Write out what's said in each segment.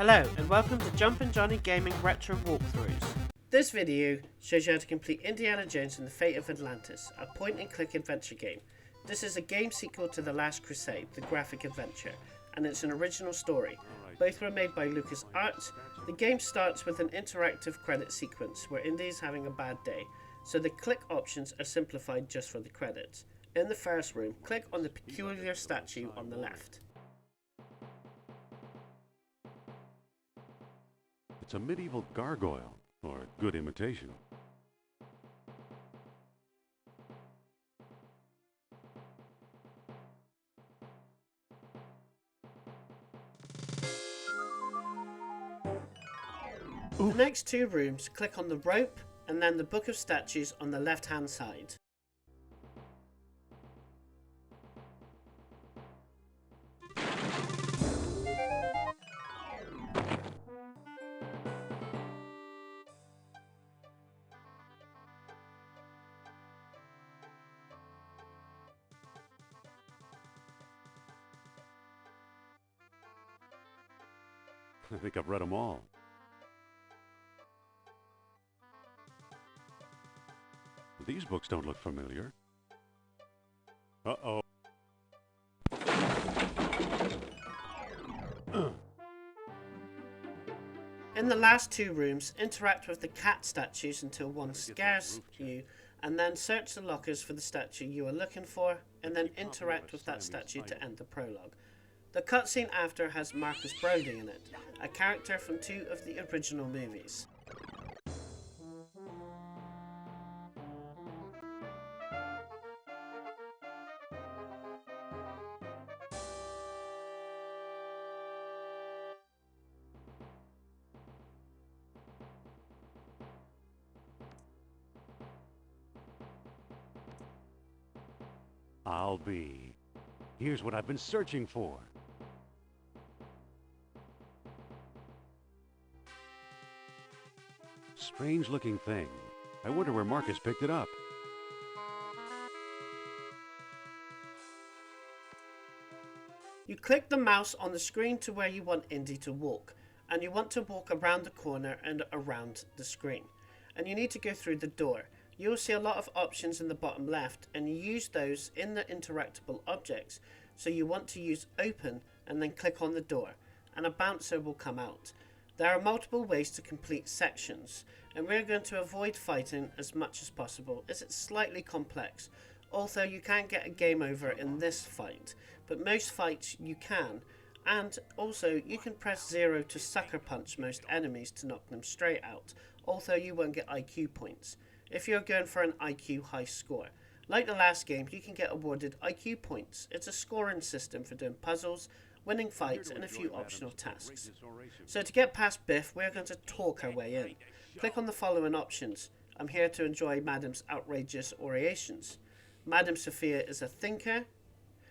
Hello and welcome to Jumpin' Johnny Gaming Retro Walkthroughs. This video shows you how to complete Indiana Jones and the Fate of Atlantis, a point-and-click adventure game. This is a game sequel to The Last Crusade, the graphic adventure, and it's an original story. Both were made by LucasArts. The game starts with an interactive credit sequence where Indy is having a bad day, so the click options are simplified just for the credits. In the first room, click on the peculiar statue on the left. It's a medieval gargoyle, or a good imitation. The next two rooms, click on the rope and then the book of statues on the left hand side. I think I've read them all. These books don't look familiar. Uh-oh. In the last two rooms, interact with the cat statues until one scares you, and then search the lockers for the statue you are looking for, and then interact with that statue to end the prologue. The cutscene after has Marcus Brody in it, a character from two of the original movies. I'll be. Here's what I've been searching for. Strange-looking thing. I wonder where Marcus picked it up. You click the mouse on the screen to where you want Indy to walk, and you want to walk around the corner and around the screen. And you need to go through the door. You will see a lot of options in the bottom left, and you use those in the interactable objects. So you want to use open and then click on the door, and a bouncer will come out. There are multiple ways to complete sections, and we're going to avoid fighting as much as possible as it's slightly complex. Although you can't get a game over in this fight, but most fights you can, and also you can press 0 to sucker punch most enemies to knock them straight out, although you won't get IQ points if you're going for an IQ high score. Like the last game, you can get awarded IQ points. It's a scoring system for doing puzzles, winning fights, and a few optional tasks. So to get past Biff, we're going to talk our way in. Click on the following options. I'm here to enjoy Madam's outrageous orations. Madam Sophia is a thinker.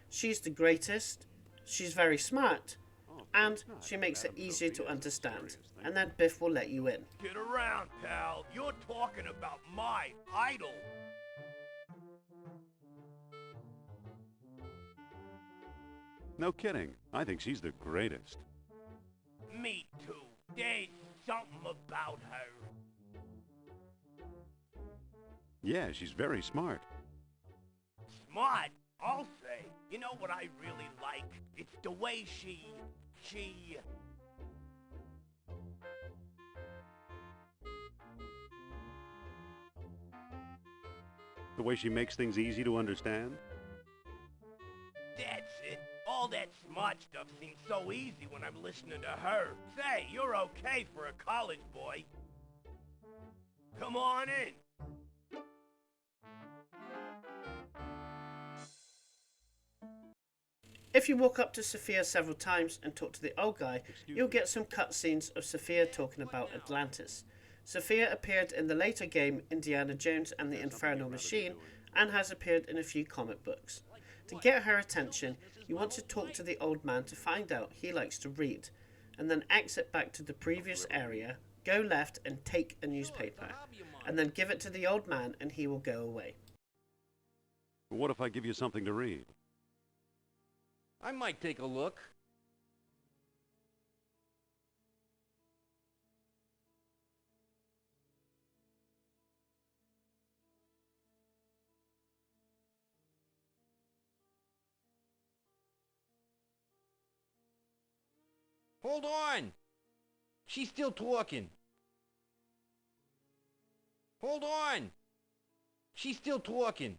She's the greatest. She's very smart. And she makes it easier to understand. And then Biff will let you in. Get around, pal. You're talking about my idol. No kidding. I think she's the greatest. Me too. There's something about her. Yeah, she's very smart. Smart, I'll say. You know what I really like? It's the way she... The way she makes things easy to understand. That's it. All that smart stuff seems so easy when I'm listening to her. Say, you're okay for a college boy. Come on in. If you walk up to Sophia several times and talk to the old guy, you'll get some cutscenes of Sophia talking about Atlantis. Sophia appeared in the later game Indiana Jones and the Infernal Machine and has appeared in a few comic books. To get her attention, you want to talk to the old man to find out he likes to read, and then exit back to the previous area, go left and take a newspaper, and then give it to the old man and he will go away. What if I give you something to read? I might take a look. Hold on! She's still talking. Hold on! She's still talking.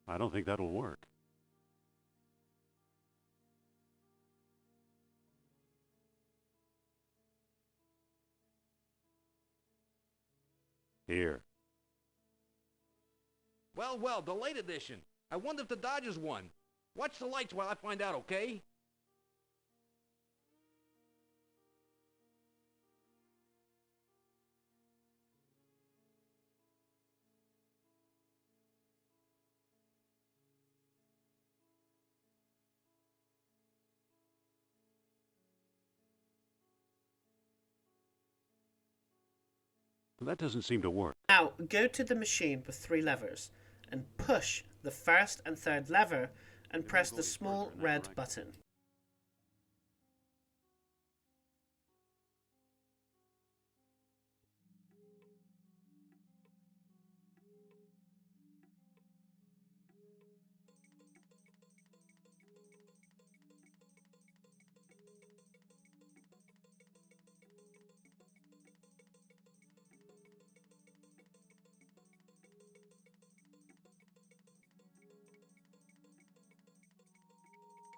I don't think that'll work. Here. Well, well, the late edition. I wonder if the Dodgers won. Watch the lights while I find out, okay? That doesn't seem to work. Now, go to the machine with 3 levers and push the first and third lever and press the small red button.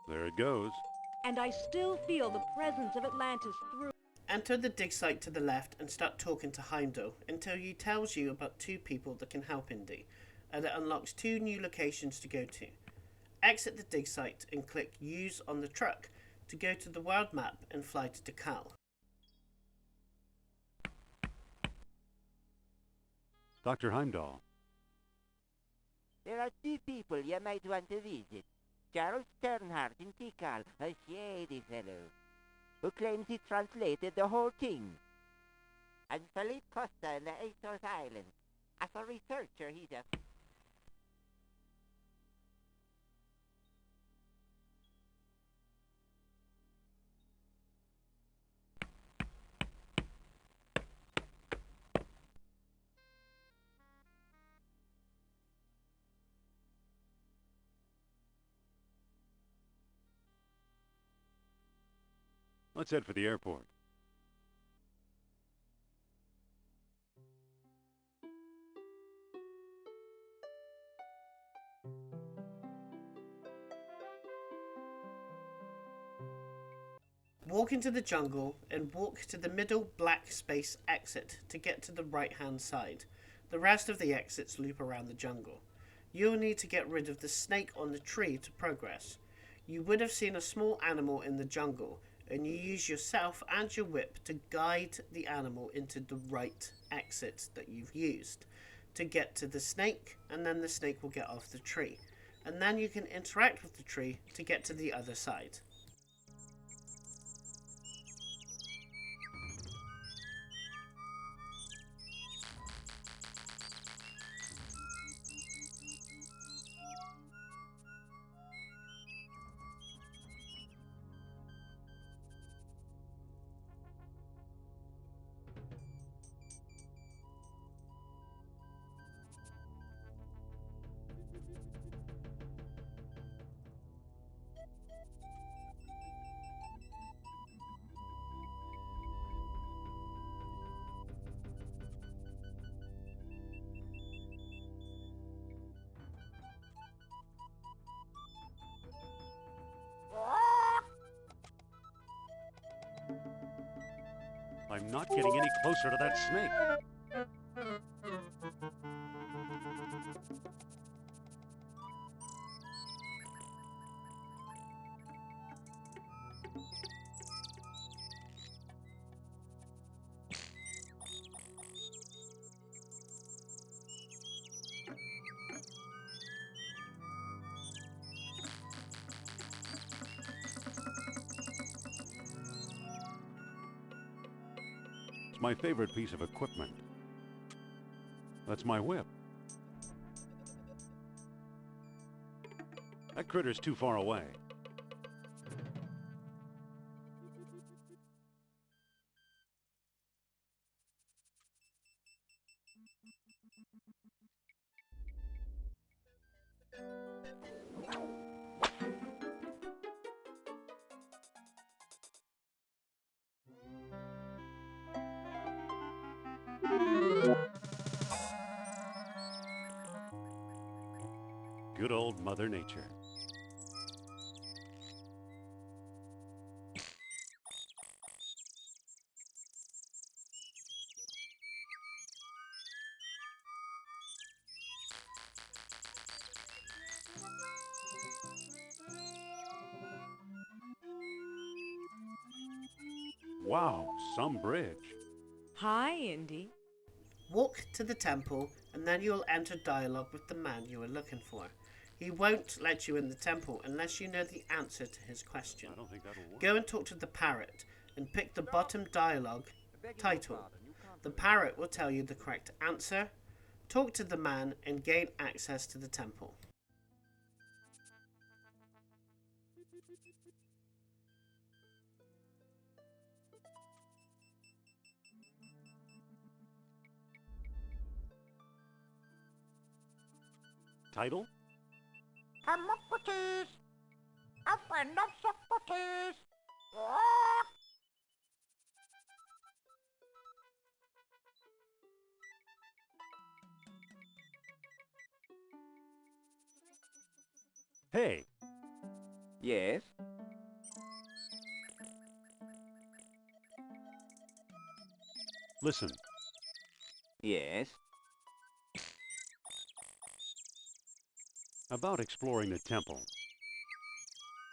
There it goes. And I still feel the presence of Atlantis through. Enter the dig site to the left and start talking to Heimdall until he tells you about 2 people that can help Indy, and it unlocks 2 new locations to go to. Exit the dig site and click Use on the truck to go to the world map and fly to Tikal. Dr. Heimdall. There are 2 people you might want to visit. Charles Sternhardt in Tikal, a shady fellow, who claims he translated the whole thing. And Philippe Costa in the Azores Islands. As a researcher, he's a... Let's head for the airport. Walk into the jungle and walk to the middle black space exit to get to the right hand side. The rest of the exits loop around the jungle. You'll need to get rid of the snake on the tree to progress. You would have seen a small animal in the jungle, and you use yourself and your whip to guide the animal into the right exit that you've used to get to the snake, and then the snake will get off the tree. And then you can interact with the tree to get to the other side. I'm not getting any closer to that snake. my favorite piece of equipment. That's my whip. That critter's too far away. Good old Mother Nature. Wow, some bridge. Hi, Indy. Walk to the temple, and then you'll enter dialogue with the man you are looking for. He won't let you in the temple unless you know the answer to his question. I don't think that'll work. Go and talk to the parrot, and pick the bottom dialogue title. The parrot will tell you the correct answer. Talk to the man and gain access to the temple. Title? Socrates! A friend of Socrates! Hey, Yes? listen. Yes? About exploring the temple.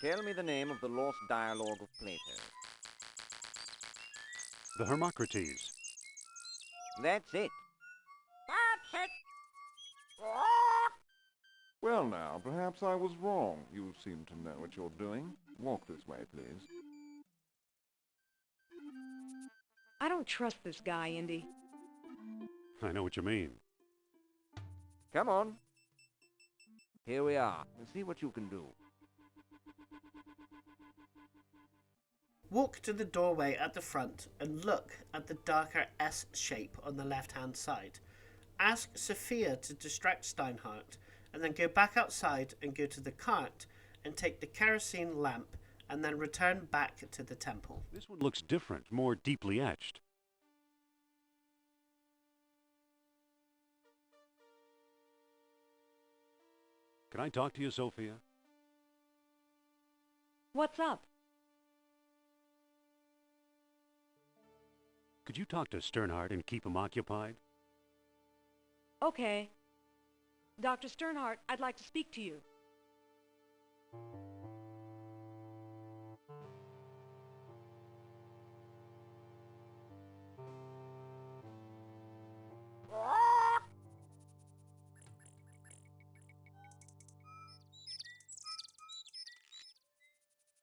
Tell me the name of the lost dialogue of Plato. The Hermocrates. That's it. That's it! Well now, perhaps I was wrong. You seem to know what you're doing. Walk this way, please. I don't trust this guy, Indy. I know what you mean. Come on. Here we are. Let's see what you can do. Walk to the doorway at the front and look at the darker S shape on the left-hand side. Ask Sophia to distract Steinhardt, and then go back outside and go to the cart and take the kerosene lamp, and then return back to the temple. This one looks different, more deeply etched. Can I talk to you, Sophia? What's up? Could you talk to Sternhardt and keep him occupied? Okay. Dr. Sternhardt, I'd like to speak to you.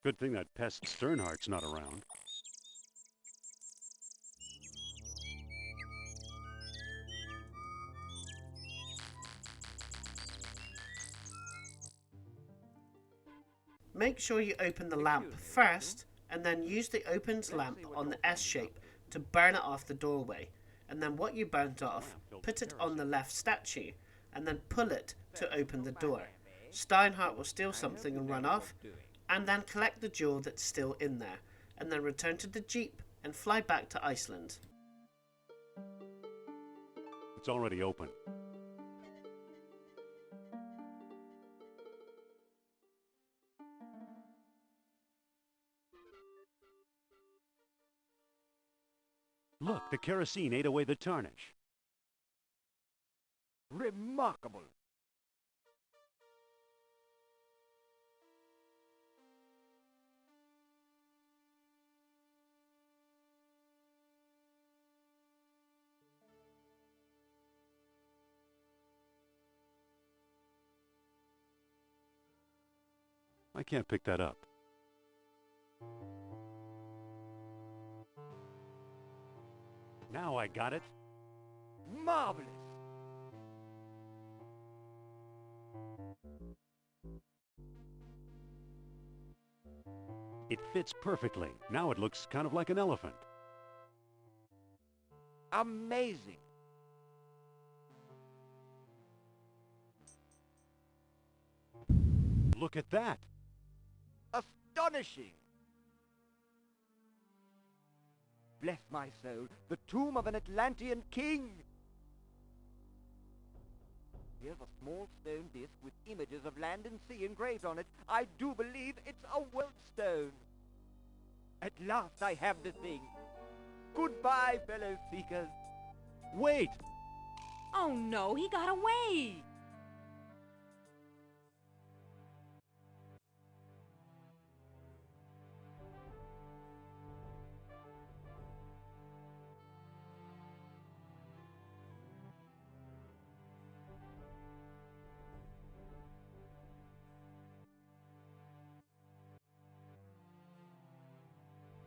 Good thing that pest Sternhardt's not around. Make sure you open the lamp first, and then use the opened lamp on the S shape to burn it off the doorway. And then what you burnt off, put it on the left statue, and then pull it to open the door. Steinhardt will steal something and run off, and then collect the jewel that's still in there, and then return to the Jeep and fly back to Iceland. It's already open. Look, the kerosene ate away the tarnish. Remarkable. I can't pick that up. Now I got it. Marvelous. It fits perfectly. Now it looks kind of like an elephant. Amazing. Look at that. Astonishing. Bless my soul, the tomb of an Atlantean king. Here's a small stone disc with images of land and sea engraved on it. I do believe it's a Stone. At last I have the thing. Goodbye, fellow seekers. Wait! Oh no, he got away!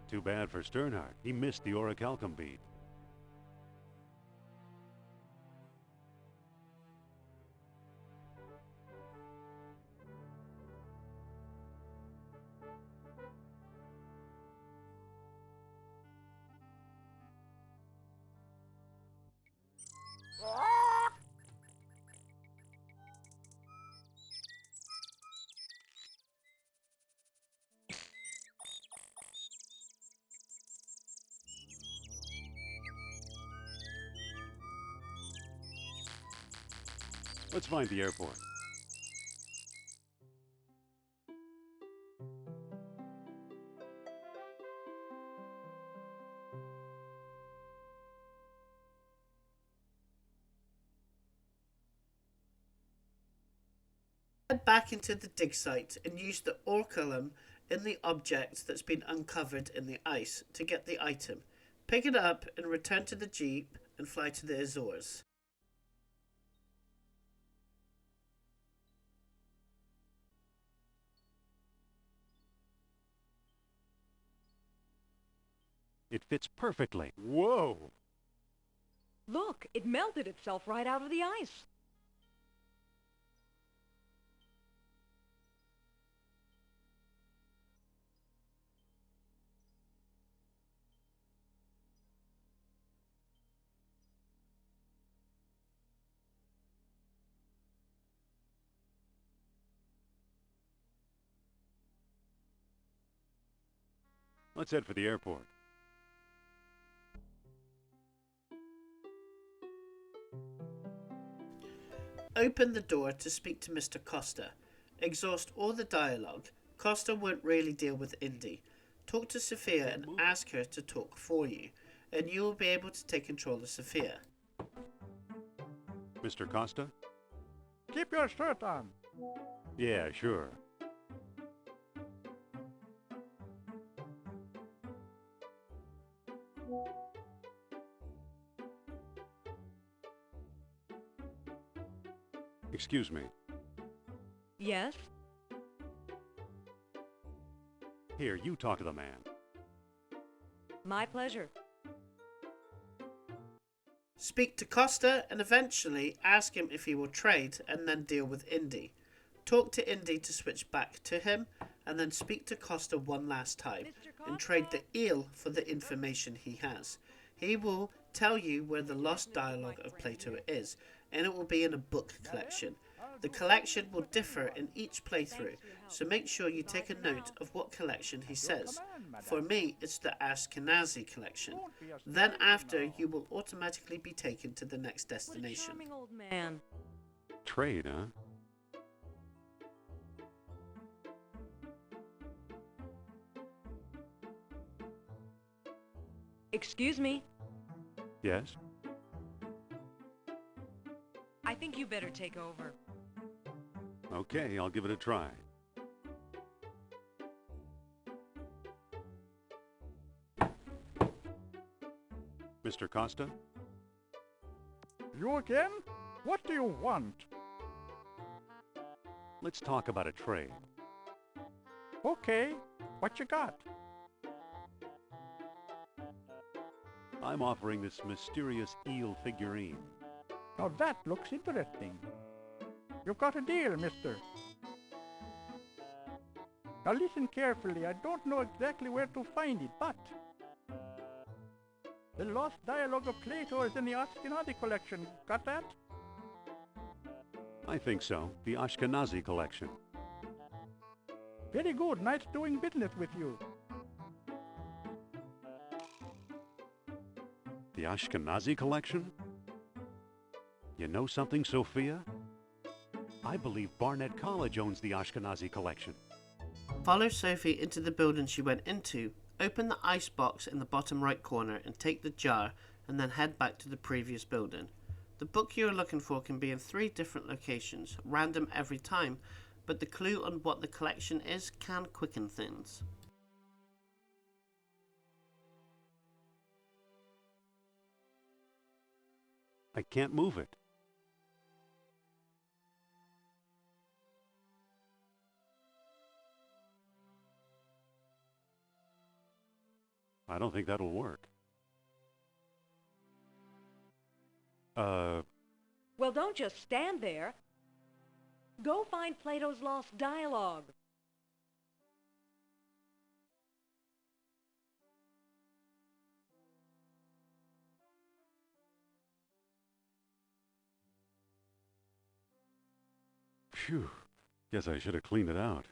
Too bad for Sternhardt. He missed the orichalcum bead. Let's find the airport. Head back into the dig site and use the orichalcum in the object that's been uncovered in the ice to get the item. Pick it up and return to the jeep and fly to the Azores. It fits perfectly. Whoa! Look, it melted itself right out of the ice. Let's head for the airport. Open the door to speak to Mr. Costa. Exhaust all the dialogue. Costa won't really deal with Indy. Talk to Sophia and ask her to talk for you, and you will be able to take control of Sophia. Mr. Costa? Keep your shirt on. Yeah, sure. Excuse me. Yes? Here, you talk to the man. My pleasure. Speak to Costa and eventually ask him if he will trade and then deal with Indy. Talk to Indy to switch back to him and then speak to Costa one last time and trade the eel for the information he has. He will tell you where the lost dialogue of Plato is, and it will be in a book collection. The collection will differ in each playthrough, so make sure you take a note of what collection he says. For me, it's the Ashkenazi collection. Then after, you will automatically be taken to the next What a destination. charming old man. Trade, huh? Excuse me. Yes? I think you better take over. Okay, I'll give it a try. Mr. Costa? You again? What do you want? Let's talk about a trade. Okay, what you got? I'm offering this mysterious eel figurine. Now that looks interesting. You've got a deal, mister. Now listen carefully. I don't know exactly where to find it, but the Lost Dialogue of Plato is in the Ashkenazi collection. Got that? I think so. The Ashkenazi collection. Very good. Nice doing business with you. The Ashkenazi collection? You know something, Sophia? I believe Barnett College owns the Ashkenazi collection. Follow Sophie into the building she went into, open the ice box in the bottom right corner and take the jar, and then head back to the previous building. The book you're looking for can be in 3 different locations, random every time, but the clue on what the collection is can quicken things. I can't move it. I don't think that'll work. Well, don't just stand there. Go find Plato's Lost Dialogue. Phew. Guess I should have cleaned it out.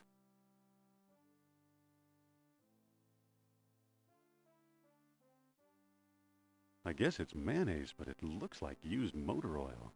I guess it's mayonnaise, but it looks like used motor oil.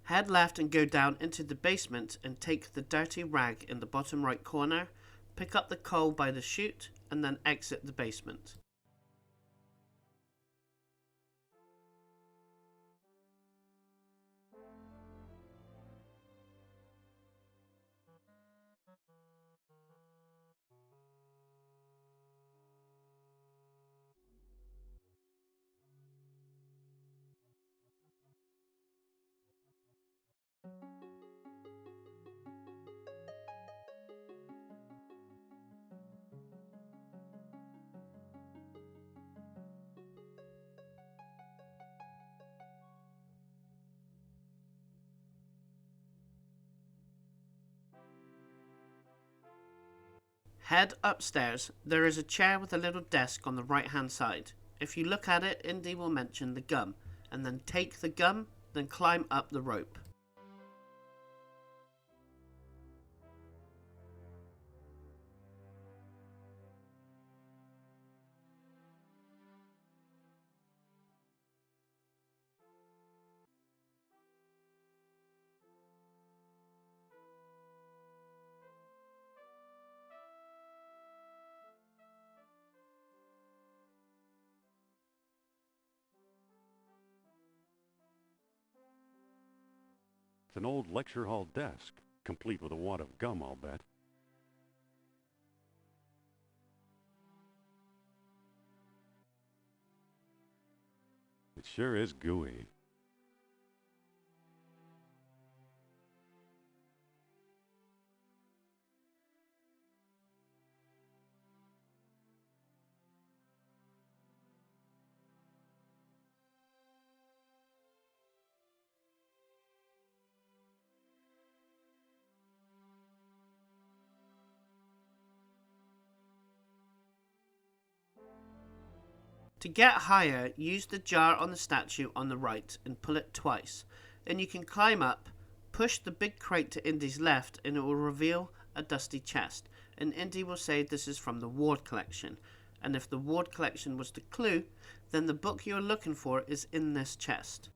Head left and go down into the basement and take the dirty rag in the bottom right corner, pick up the coal by the chute, and then exit the basement. Head upstairs. There is a chair with a little desk on the right hand side. If you look at it, Indy will mention the gum, and then take the gum, then climb up the rope. It's an old lecture hall desk, complete with a wad of gum, I'll bet. It sure is gooey. To get higher, use the jar on the statue on the right and pull it twice. And you can climb up, push the big crate to Indy's left and it will reveal a dusty chest. And Indy will say this is from the Ward collection. and if the ward collection was the clue, then the book you're looking for is in this chest.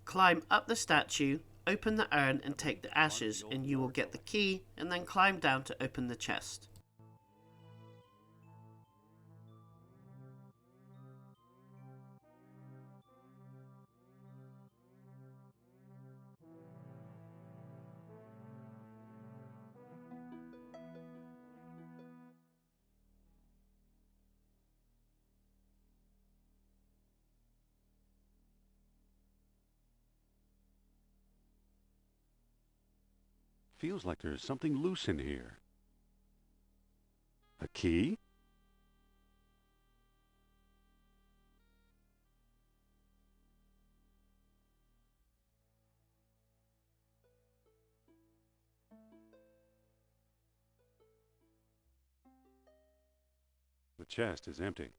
Climb up the statue, open the urn and take the ashes, and you will get the key, and then climb down to open the chest. Feels like there's something loose in here. A key? The chest is empty.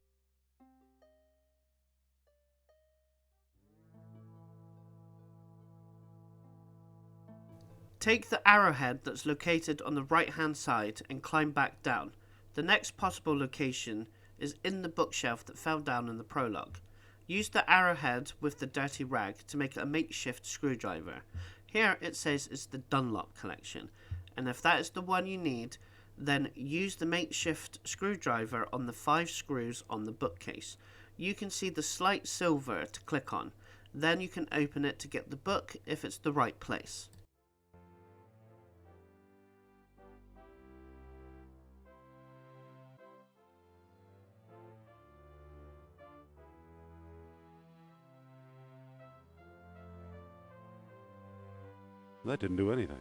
Take the arrowhead that's located on the right hand side and climb back down. The next possible location is in the bookshelf that fell down in the prologue. Use the arrowhead with the dirty rag to make a makeshift screwdriver. Here it says it's the Dunlop collection, and if that is the one you need, then use the makeshift screwdriver on the 5 screws on the bookcase. You can see the slight silver to click on. Then you can open it to get the book if it's the right place. That didn't do anything.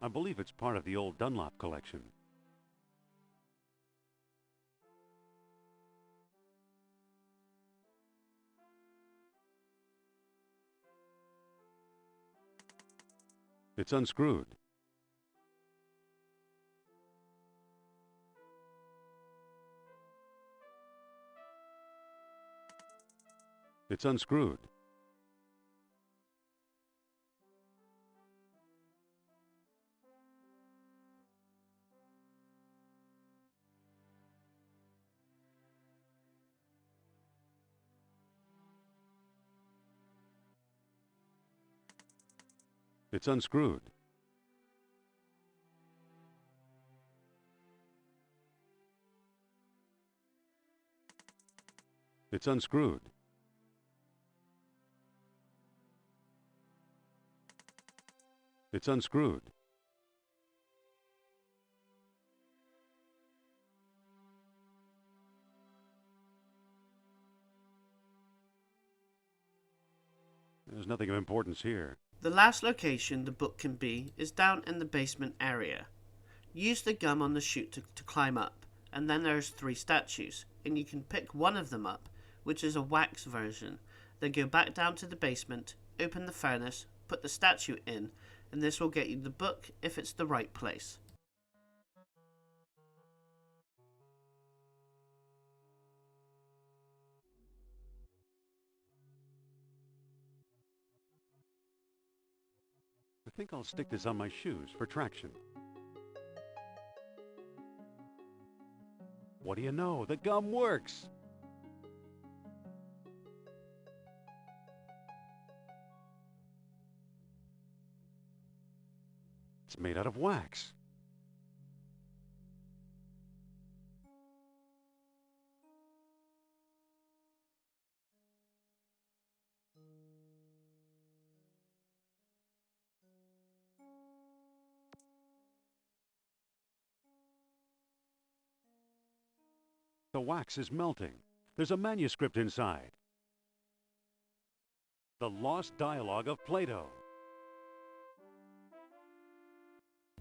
I believe it's part of the old Dunlop collection. It's unscrewed. It's unscrewed. It's unscrewed. It's unscrewed. It's unscrewed. There's nothing of importance here. The last location the book can be is down in the basement area. Use the gum on the chute to climb up, and then there's 3 statues, and you can pick one of them up, which is a wax version. Then go back down to the basement, open the furnace, put the statue in, and this will get you the book if it's the right place. I think I'll stick this on my shoes for traction. What do you know? The gum works! It's made out of wax. The wax is melting. There's a manuscript inside. The Lost Dialogue of Plato.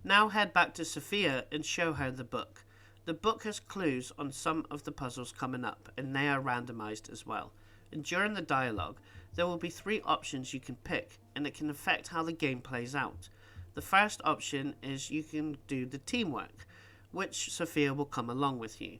Now head back to Sophia and show her the book. The book has clues on some of the puzzles coming up, and they are randomized as well. And during the dialogue, there will be 3 options you can pick, and it can affect how the game plays out. The first option is you can do the teamwork, which Sophia will come along with you.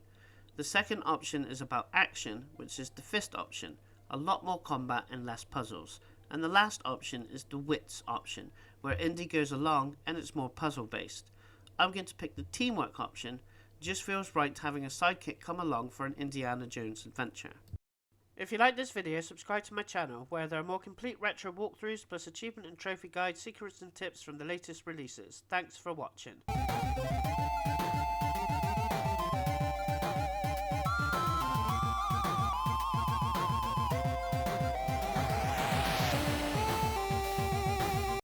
The second option is about action, which is the fist option, a lot more combat and less puzzles. And the last option is the wits option, where Indy goes along and it's more puzzle based. I'm going to pick the teamwork option. Just feels right having a sidekick come along for an Indiana Jones adventure. If you like this video, subscribe to my channel, where there are more complete retro walkthroughs plus achievement and trophy guides, secrets and tips from the latest releases. Thanks for watching.